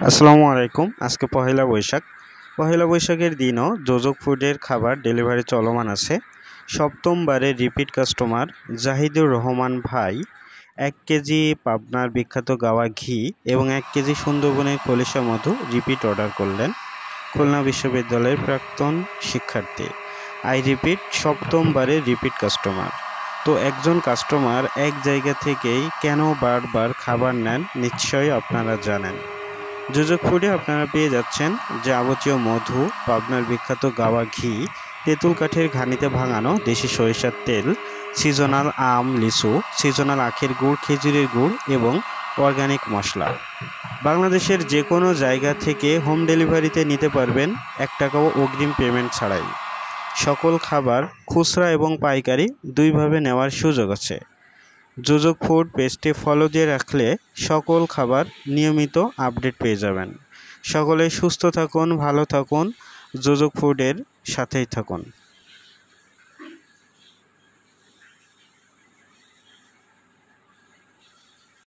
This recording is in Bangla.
আসসালামু আলাইকুম। আজকে পহেলা বৈশাখ। পহেলা বৈশাখের দিনও যোজক ফুডের খাবার ডেলিভারি চলমান আছে। সপ্তমবারের রিপিট কাস্টমার জাহিদুর রহমান ভাই 1 কেজি পাবনার বিখ্যাত গাওয়া ঘি এবং 1 কেজি সুন্দরবনের খলিশা মধু রিপিট অর্ডার করলেন। খুলনা বিশ্ববিদ্যালয়ের প্রাক্তন শিক্ষার্থী। আই রিপিট সপ্তমবারের রিপিট কাস্টমার। তো একজন কাস্টমার এক জায়গা থেকেই কেন বারবার খাবার নেন নিশ্চয়ই আপনারা জানেন। যোজক ফুডে আপনারা পেয়ে যাচ্ছেন যাবতীয় মধু, পাবনার বিখ্যাত গাওয়া ঘি, তেঁতুল কাঠের ঘানিতে ভাঙানো দেশি সরিষার তেল, সিজনাল আম, লিচু, সিজনাল আখের গুড়, খেজুরের গুড় এবং অর্গানিক মশলা। বাংলাদেশের যে কোনো জায়গা থেকে হোম ডেলিভারিতে নিতে পারবেন 1 টাকাও অগ্রিম পেমেন্ট ছাড়াই। সকল খাবার খুচরা এবং পাইকারি দুইভাবে নেওয়ার সুযোগ আছে। যোজক ফুড পেজটি ফলো দিয়ে রাখলে সকল খাবার নিয়মিত আপডেট পেয়ে যাবেন। সকলে সুস্থ থাকুন, ভালো থাকুন, যোজক ফুডের সাথেই থাকুন।